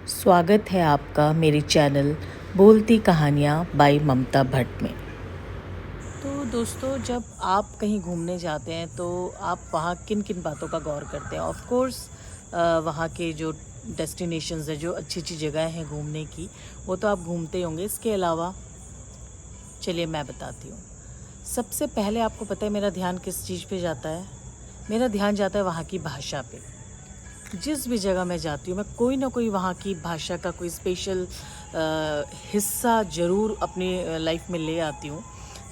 स्वागत है आपका मेरे चैनल बोलती कहानियाँ बाय ममता भट्ट में। तो दोस्तों, जब आप कहीं घूमने जाते हैं तो आप वहाँ किन किन बातों का गौर करते हैं? ऑफ कोर्स वहाँ के जो डेस्टिनेशंस है, जो अच्छी अच्छी जगह हैं घूमने की, वो तो आप घूमते ही होंगे। इसके अलावा चलिए मैं बताती हूँ। सबसे पहले आपको पता है मेरा ध्यान किस चीज़ पे जाता है? मेरा ध्यान जाता है वहाँ की भाषा पे। जिस भी जगह मैं जाती हूँ, मैं कोई ना कोई वहाँ की भाषा का कोई स्पेशल हिस्सा ज़रूर अपनी लाइफ में ले आती हूँ।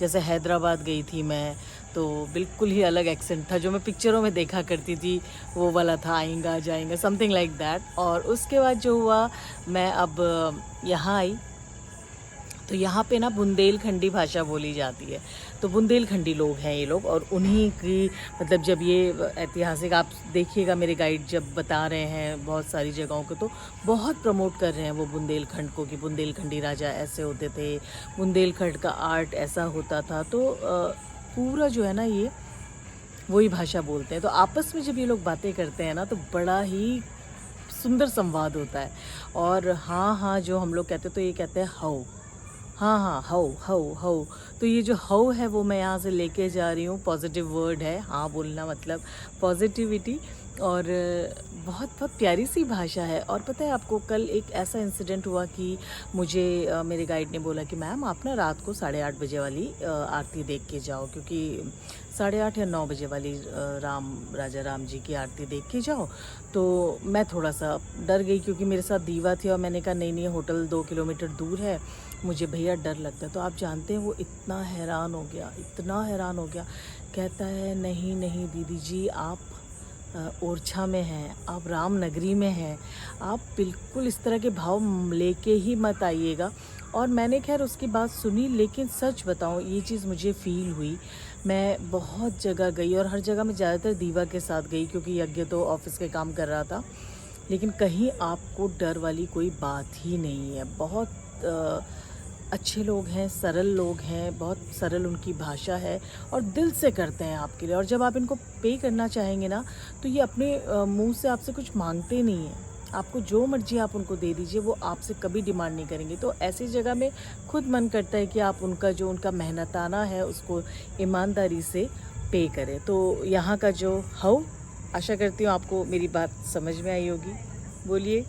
जैसे हैदराबाद गई थी मैं, तो बिल्कुल ही अलग एक्सेंट था जो मैं पिक्चरों में देखा करती थी, वो वाला था, आएँगा जाएँगा, समथिंग लाइक दैट। और उसके बाद जो हुआ, मैं अब यहाँ आई, तो यहाँ पे ना बुंदेलखंडी भाषा बोली जाती है। तो बुंदेलखंडी लोग हैं ये लोग, और उन्हीं की मतलब जब ये ऐतिहासिक, आप देखिएगा मेरे गाइड जब बता रहे हैं बहुत सारी जगहों को, तो बहुत प्रमोट कर रहे हैं वो बुंदेलखंड को कि बुंदेलखंडी राजा ऐसे होते थे, बुंदेलखंड का आर्ट ऐसा होता था। तो पूरा जो है ना ये वही भाषा बोलते हैं। तो आपस में जब ये लोग बातें करते हैं ना, तो बड़ा ही सुंदर संवाद होता है। और हाँ हाँ जो हम लोग कहते, तो ये कहते हैं हाउ। हाँ हाँ, हाउ हाउ हाउ। तो ये जो हाउ है वो मैं यहाँ से लेके जा रही हूँ। पॉजिटिव वर्ड है हाँ बोलना, मतलब पॉजिटिविटी। और बहुत बहुत प्यारी सी भाषा है। और पता है आपको, कल एक ऐसा इंसिडेंट हुआ कि मुझे मेरे गाइड ने बोला कि मैम आप ना रात को 8:30 बजे वाली आरती देख के जाओ, क्योंकि 8:30 या 9 बजे वाली राजा राम जी की आरती देख के जाओ। तो मैं थोड़ा सा डर गई, क्योंकि मेरे साथ दीवा थी, और मैंने कहा नहीं नहीं, होटल 2 किलोमीटर दूर है, मुझे भैया डर लगता है। तो आप जानते हैं वो इतना हैरान हो गया, इतना हैरान हो गया। कहता है नहीं नहीं दीदी जी, आप ओरछा में हैं, आप रामनगरी में हैं, आप बिल्कुल इस तरह के भाव लेके ही मत आइएगा। और मैंने खैर उसकी बात सुनी, लेकिन सच बताऊं ये चीज़ मुझे फ़ील हुई। मैं बहुत जगह गई, और हर जगह मैं ज़्यादातर दीवा के साथ गई, क्योंकि यज्ञ तो ऑफिस के काम कर रहा था। लेकिन कहीं आपको डर वाली कोई बात ही नहीं है। बहुत अच्छे लोग हैं, सरल लोग हैं, बहुत सरल उनकी भाषा है, और दिल से करते हैं आपके लिए। और जब आप इनको पे करना चाहेंगे ना, तो ये अपने मुंह से आपसे कुछ मांगते नहीं हैं। आपको जो मर्जी आप उनको दे दीजिए, वो आपसे कभी डिमांड नहीं करेंगे। तो ऐसी जगह में खुद मन करता है कि आप उनका मेहनताना है उसको ईमानदारी से पे करें। तो यहाँ का जो हाउ, आशा करती हूँ आपको मेरी बात समझ में आई होगी। बोलिए।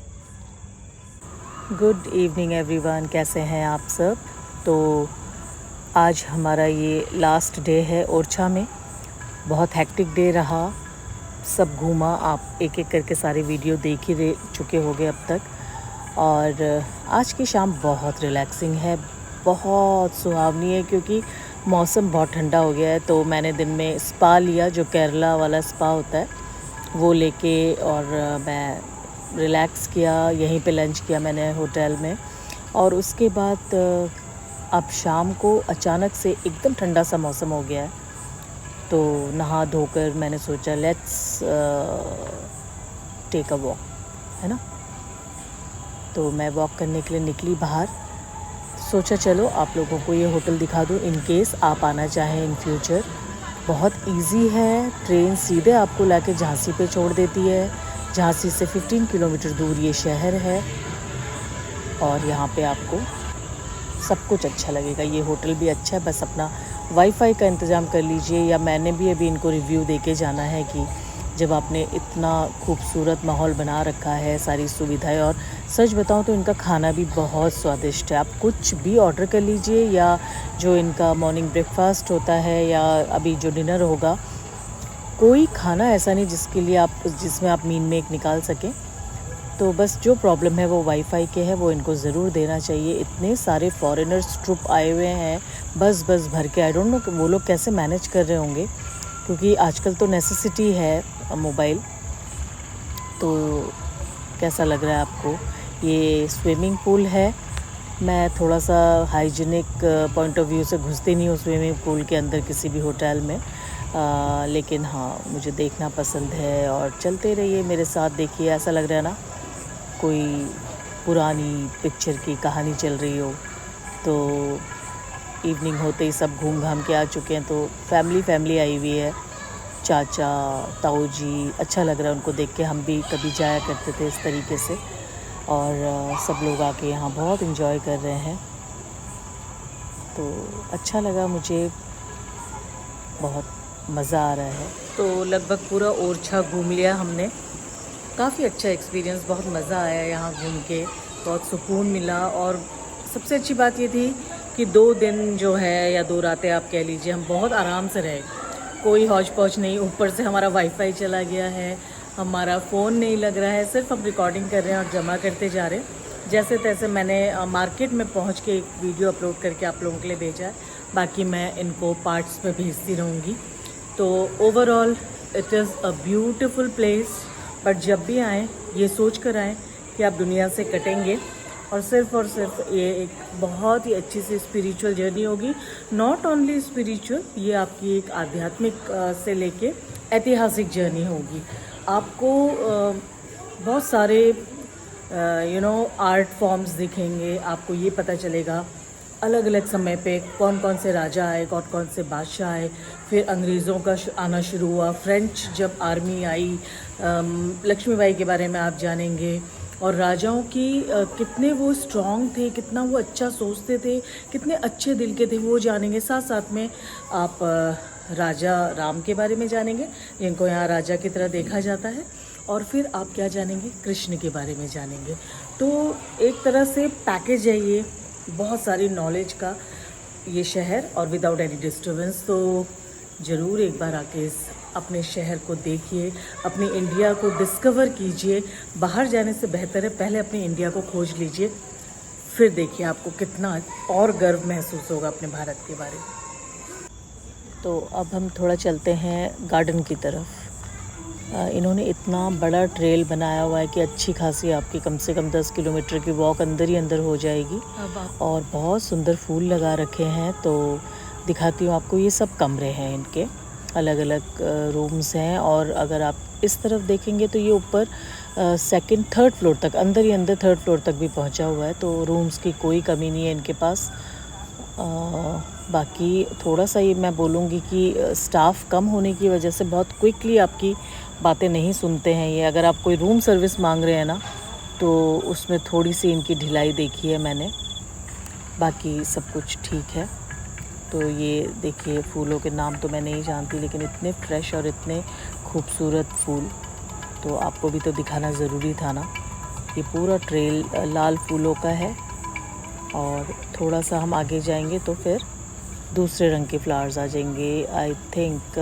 गुड इवनिंग एवरीवन, कैसे हैं आप सब? तो आज हमारा ये लास्ट डे है ओरछा में। बहुत हेक्टिक डे रहा, सब घूमा, आप एक एक करके सारे वीडियो देख ही चुके होंगे अब तक। और आज की शाम बहुत रिलैक्सिंग है, बहुत सुहावनी है, क्योंकि मौसम बहुत ठंडा हो गया है। तो मैंने दिन में स्पा लिया, जो केरला वाला स्पा होता है वो लेके, और मैं रिलैक्स किया, यहीं पे लंच किया मैंने होटल में। और उसके बाद अब शाम को अचानक से एकदम ठंडा सा मौसम हो गया है, तो नहा धोकर मैंने सोचा लेट्स टेक अ वॉक, है ना। तो मैं वॉक करने के लिए निकली बाहर। सोचा चलो आप लोगों को ये होटल दिखा दूँ, इन केस आप आना चाहें इन फ्यूचर। बहुत इजी है, ट्रेन सीधे आपको लाके झांसी पे छोड़ देती है। झांसी से 15 किलोमीटर दूर ये शहर है, और यहाँ पे आपको सब कुछ अच्छा लगेगा। ये होटल भी अच्छा है, बस अपना वाईफाई का इंतज़ाम कर लीजिए। या मैंने भी अभी इनको रिव्यू दे के जाना है कि जब आपने इतना खूबसूरत माहौल बना रखा है, सारी सुविधाएं, और सच बताऊं तो इनका खाना भी बहुत स्वादिष्ट है। आप कुछ भी ऑर्डर कर लीजिए, या जो इनका मॉर्निंग ब्रेकफास्ट होता है, या अभी जो डिनर होगा, कोई खाना ऐसा नहीं जिसमें आप मीन मेक निकाल सकें। तो बस जो प्रॉब्लम है वो वाईफाई के है, वो इनको ज़रूर देना चाहिए। इतने सारे फॉरेनर्स ट्रुप आए हुए हैं, बस भर के। आई डोंट नो वो लोग कैसे मैनेज कर रहे होंगे, क्योंकि आजकल तो नेसेसिटी है मोबाइल। तो कैसा लग रहा है आपको? ये स्विमिंग पूल है। मैं थोड़ा सा हाइजीनिक पॉइंट ऑफ व्यू से घुसती नहीं हूँ स्विमिंग पूल के अंदर किसी भी होटल में, लेकिन हाँ मुझे देखना पसंद है। और चलते रहिए मेरे साथ, देखिए ऐसा लग रहा है ना कोई पुरानी पिक्चर की कहानी चल रही हो। तो इवनिंग होते ही सब घूम घाम के आ चुके हैं, तो फैमिली आई हुई है, चाचा ताऊ जी। अच्छा लग रहा है उनको देख के, हम भी कभी जाया करते थे इस तरीके से। और सब लोग आके यहाँ बहुत एंजॉय कर रहे हैं। तो अच्छा लगा, मुझे बहुत मज़ा आ रहा है। तो लगभग पूरा ओरछा घूम लिया हमने। काफ़ी अच्छा एक्सपीरियंस, बहुत मज़ा आया यहाँ घूम के, बहुत सुकून मिला। और सबसे अच्छी बात ये थी कि 2 दिन जो है या 2 रातें आप कह लीजिए, हम बहुत आराम से रहे। कोई हौच पौच नहीं, ऊपर से हमारा वाईफाई चला गया है, हमारा फ़ोन नहीं लग रहा है, सिर्फ हम रिकॉर्डिंग कर रहे हैं और जमा करते जा रहे हैं। जैसे तैसे मैंने मार्केट में पहुंच के एक वीडियो अपलोड करके आप लोगों के लिए भेजा है, बाकी मैं इनको पार्ट्स पे भेजती रहूँगी। तो overall it is a beautiful place. But जब भी आएँ ये सोच कर आएँ कि आप दुनिया से कटेंगे और सिर्फ ये एक बहुत ही अच्छी सी स्पिरिचुअल जर्नी होगी। नॉट ओनली स्पिरिचुअल, ये आपकी एक आध्यात्मिक से लेके ऐतिहासिक जर्नी होगी। आपको बहुत सारे आर्ट फॉर्म्स दिखेंगे। आपको ये पता चलेगा अलग अलग समय पे कौन कौन से राजा आए, कौन कौन से बादशाह आए। फिर अंग्रेज़ों का आना शुरू हुआ, फ्रेंच जब आर्मी आई, लक्ष्मीबाई के बारे में आप जानेंगे। और राजाओं की कितने वो स्ट्रॉन्ग थे, कितना वो अच्छा सोचते थे, कितने अच्छे दिल के थे, वो जानेंगे। साथ साथ में आप राजा राम के बारे में जानेंगे, जिनको यहाँ राजा की तरह देखा जाता है। और फिर आप क्या जानेंगे, कृष्ण के बारे में जानेंगे। तो एक तरह से पैकेज है ये, बहुत सारी नॉलेज का ये शहर, और विदाउट एनी डिस्टर्बेंस। तो ज़रूर एक बार आके इस अपने शहर को देखिए, अपनी इंडिया को डिस्कवर कीजिए। बाहर जाने से बेहतर है पहले अपनी इंडिया को खोज लीजिए, फिर देखिए आपको कितना और गर्व महसूस होगा अपने भारत के बारे में। तो अब हम थोड़ा चलते हैं गार्डन की तरफ। इन्होंने इतना बड़ा ट्रेल बनाया हुआ है कि अच्छी खासी आपकी कम से कम 10 किलोमीटर की वॉक अंदर ही अंदर हो जाएगी। और बहुत सुंदर फूल लगा रखे हैं। तो दिखाती हूँ आपको, ये सब कमरे हैं, इनके अलग अलग रूम्स हैं। और अगर आप इस तरफ देखेंगे तो ये ऊपर 2nd 3rd फ्लोर तक, अंदर ही अंदर 3rd फ्लोर तक भी पहुँचा हुआ है। तो रूम्स की कोई कमी नहीं है इनके पास। बाकी थोड़ा सा ये मैं बोलूँगी कि स्टाफ कम होने की वजह से बहुत क्विकली आपकी बातें नहीं सुनते हैं ये। अगर आप कोई रूम सर्विस मांग रहे हैं ना, तो उसमें थोड़ी सी इनकी ढिलाई देखी है मैंने, बाकी सब कुछ ठीक है। तो ये देखिए, फूलों के नाम तो मैं नहीं जानती, लेकिन इतने फ्रेश और इतने खूबसूरत फूल, तो आपको भी तो दिखाना ज़रूरी था ना। ये पूरा ट्रेल लाल फूलों का है। और थोड़ा सा हम आगे जाएंगे तो फिर दूसरे रंग के फ्लावर्स आ जाएंगे। आई थिंक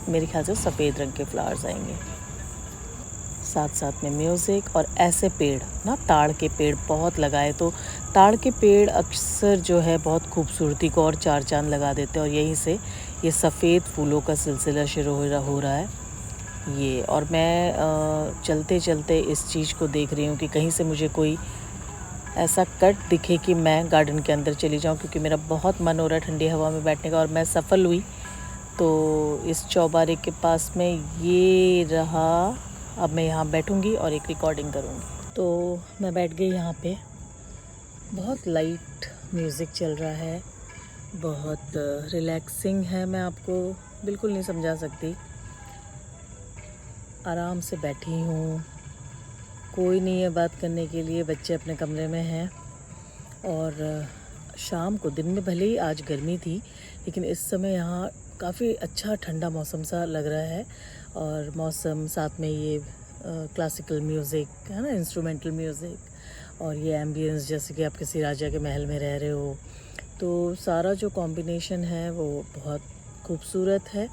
मेरे ख्याल से सफ़ेद रंग के फ्लावर्स आएंगे। साथ साथ में म्यूज़िक और ऐसे पेड़ ना, ताड़ के पेड़ बहुत लगाए। तो ताड़ के पेड़ अक्सर जो है बहुत खूबसूरती को और 4 चांद लगा देते हैं। और यहीं से ये सफ़ेद फूलों का सिलसिला शुरू हो रहा है ये। और मैं चलते चलते इस चीज़ को देख रही हूँ कि कहीं से मुझे कोई ऐसा कट दिखे कि मैं गार्डन के अंदर चली जाऊँ, क्योंकि मेरा बहुत मन हो रहा है ठंडी हवा में बैठने का। और मैं सफल हुई। तो इस चौबारे के पास में ये रहा। अब मैं यहाँ बैठूँगी और एक रिकॉर्डिंग करूँगी। तो मैं बैठ गई यहाँ पे। बहुत लाइट म्यूज़िक चल रहा है, बहुत रिलैक्सिंग है। मैं आपको बिल्कुल नहीं समझा सकती। आराम से बैठी हूँ, कोई नहीं है बात करने के लिए, बच्चे अपने कमरे में हैं। और शाम को, दिन में भले ही आज गर्मी थी, लेकिन इस समय यहाँ काफ़ी अच्छा ठंडा मौसम सा लग रहा है। और मौसम, साथ में ये क्लासिकल म्यूज़िक है ना, इंस्ट्रूमेंटल म्यूज़िक, और ये एम्बियंस जैसे कि आप किसी राजा के महल में रह रहे हो। तो सारा जो कॉम्बिनेशन है वो बहुत खूबसूरत है।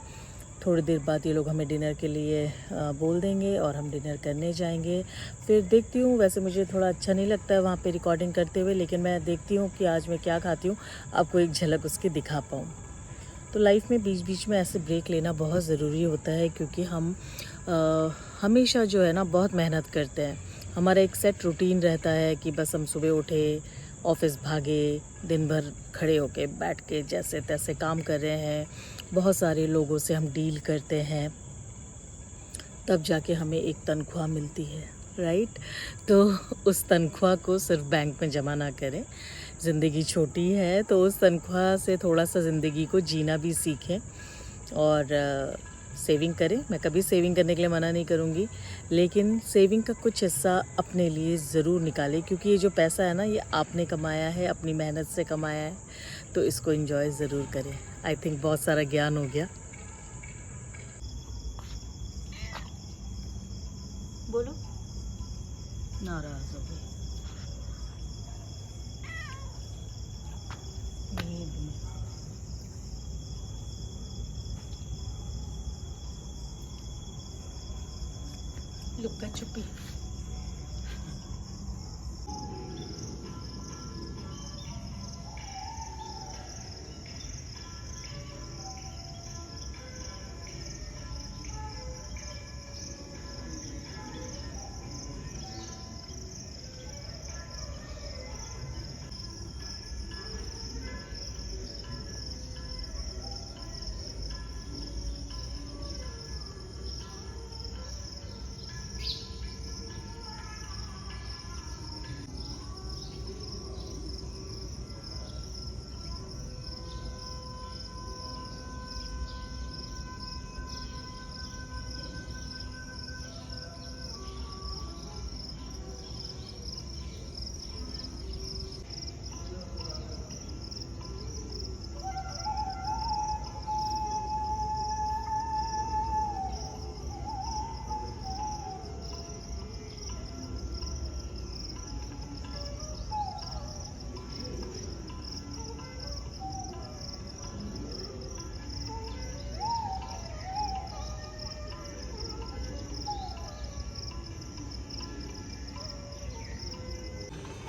थोड़ी देर बाद ये लोग हमें डिनर के लिए बोल देंगे और हम डिनर करने जाएंगे। फिर देखती हूँ, वैसे मुझे थोड़ा अच्छा नहीं लगता है वहाँ पे रिकॉर्डिंग करते हुए, लेकिन मैं देखती हूँ कि आज मैं क्या खाती हूँ, आपको एक झलक उसकी दिखा पाऊँ। तो लाइफ में बीच बीच में ऐसे ब्रेक लेना बहुत ज़रूरी होता है, क्योंकि हम हमेशा जो है ना बहुत मेहनत करते हैं। हमारा एक सेट रूटीन रहता है कि बस हम सुबह उठे, ऑफिस भागे, दिन भर खड़े होके बैठ के जैसे तैसे काम कर रहे हैं, बहुत सारे लोगों से हम डील करते हैं, तब जाके हमें एक तनख्वाह मिलती है, राइट। तो उस तनख्वाह को सिर्फ बैंक में जमा ना करें। ज़िंदगी छोटी है, तो उस तनख्वाह से थोड़ा सा ज़िंदगी को जीना भी सीखें। और सेविंग करें, मैं कभी सेविंग करने के लिए मना नहीं करूँगी, लेकिन सेविंग का कुछ हिस्सा अपने लिए ज़रूर निकालें, क्योंकि ये जो पैसा है ना, ये आपने कमाया है, अपनी मेहनत से कमाया है, तो इसको एंजॉय ज़रूर करें। आई थिंक बहुत सारा ज्ञान हो गया। बोलो। नाराज़ हो गई। लुक्का छुपी।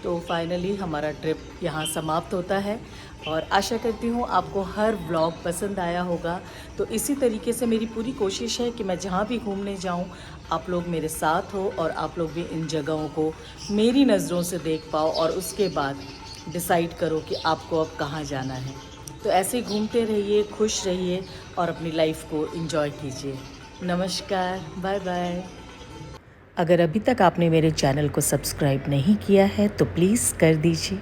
तो फाइनली हमारा ट्रिप यहाँ समाप्त होता है और आशा करती हूँ आपको हर व्लॉग पसंद आया होगा। तो इसी तरीके से मेरी पूरी कोशिश है कि मैं जहाँ भी घूमने जाऊँ आप लोग मेरे साथ हो और आप लोग भी इन जगहों को मेरी नज़रों से देख पाओ और उसके बाद डिसाइड करो कि आपको अब कहाँ जाना है। तो ऐसे ही घूमते रहिए, खुश रहिए और अपनी लाइफ को एंजॉय कीजिए। नमस्कार, बाय बाय। अगर अभी तक आपने मेरे चैनल को सब्सक्राइब नहीं किया है तो प्लीज़ कर दीजिए।